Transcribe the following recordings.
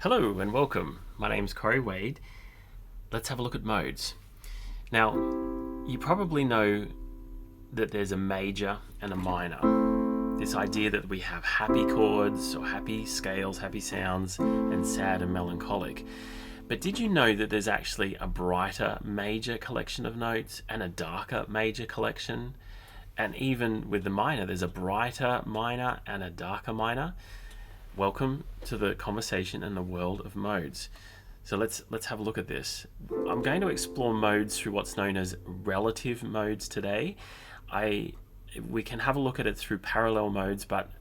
Hello and welcome. My name's Corey Wade. Let's have a look at modes. Now, you probably know that there's a major and a minor. This idea that we have happy chords or happy scales, happy sounds, and sad and melancholic. But did you know that there's actually a brighter major collection of notes and a darker major collection? And even with the minor, there's a brighter minor and a darker minor. Welcome to the conversation and the world of modes. So let's have a look at this. I'm going to explore modes through what's known as relative modes today. We can have a look at it through parallel modes, but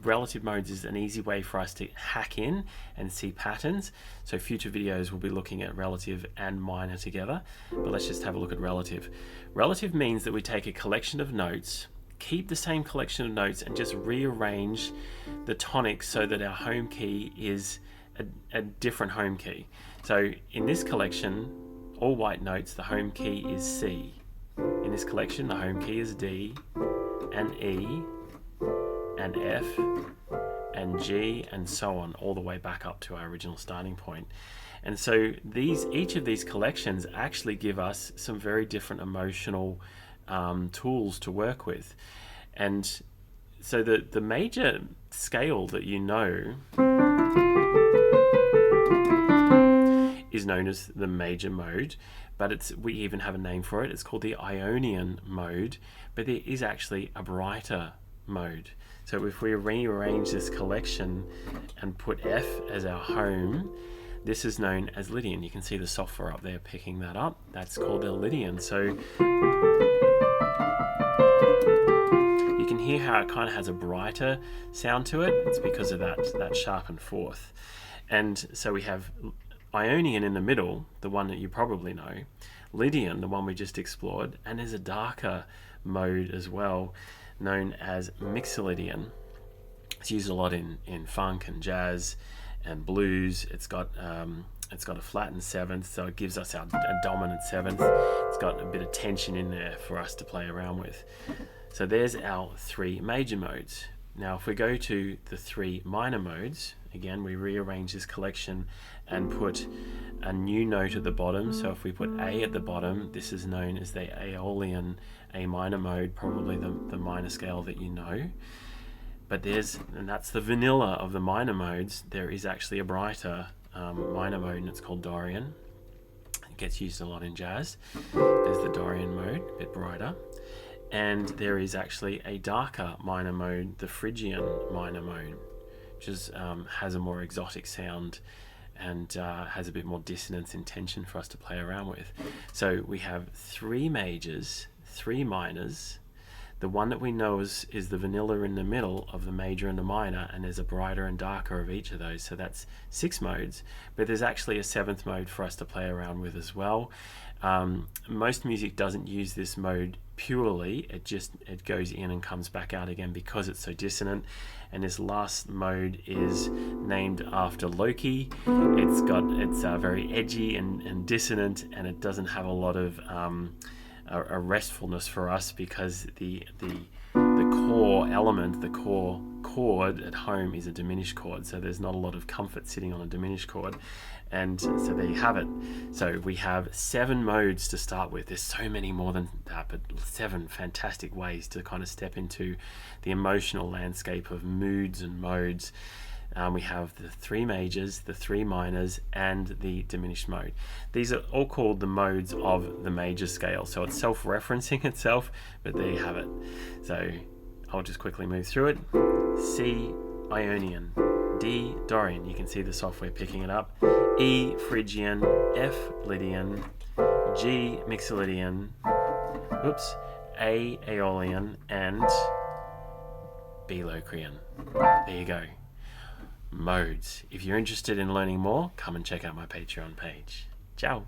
relative modes is an easy way for us to hack in and see patterns. So future videos will be looking at relative and minor together, but let's just have a look at relative. Relative means that we take a collection of notes, keep the same collection of notes, and just rearrange the tonics so that our home key is a different home key. So in this collection, all white notes, the home key is C. In this collection, the home key is D and E and F and G and so on, all the way back up to our original starting point. And so each of these collections actually give us some very different emotional tools to work with. And so the major scale that you know is known as the major mode, but we even have a name for it. It's called the Ionian mode, but there is actually a brighter mode. So if we rearrange this collection and put F as our home, this is known as Lydian. You can see the software up there picking that up. That's called the Lydian. So you can hear how it kind of has a brighter sound to it. It's because of that sharpened fourth. And so we have Ionian in the middle, the one that you probably know, Lydian, the one we just explored, and there's a darker mode as well, known as Mixolydian. It's used a lot in funk and jazz and blues. It's got a flattened seventh, so it gives us a dominant seventh. It's got a bit of tension in there for us to play around with. So there's our three major modes. Now if we go to the three minor modes, again we rearrange this collection and put a new note at the bottom. So if we put A at the bottom, this is known as the Aeolian A minor mode, probably the minor scale that you know. But and that's the vanilla of the minor modes. There is actually a brighter minor mode, and it's called Dorian. It gets used a lot in jazz. There's the Dorian mode, a bit brighter. And there is actually a darker minor mode, the Phrygian minor mode, which has a more exotic sound and has a bit more dissonance and tension for us to play around with. So we have three majors, three minors. The one that we know is the vanilla in the middle of the major and the minor, and there's a brighter and darker of each of those. So that's 6 modes, but there's actually a 7th mode for us to play around with as well. Most music doesn't use this mode purely, it goes in and comes back out again because it's so dissonant. And this last mode is named after Loki. It's very edgy and dissonant, and it doesn't have a lot of a restfulness for us because the core element, the core chord at home is a diminished chord, so there's not a lot of comfort sitting on a diminished chord. And so there you have it. So we have 7 modes to start with. There's so many more than that, but 7 fantastic ways to kind of step into the emotional landscape of moods and modes. We have the 3 majors, the 3 minors, and the diminished mode. These are all called the modes of the major scale. So it's self-referencing itself, but there you have it. So I'll just quickly move through it. C, Ionian. D, Dorian. You can see the software picking it up. E, Phrygian. F, Lydian. G, Mixolydian. Oops. A, Aeolian. And B, Locrian. There you go. Modes. If you're interested in learning more, come and check out my Patreon page. Ciao.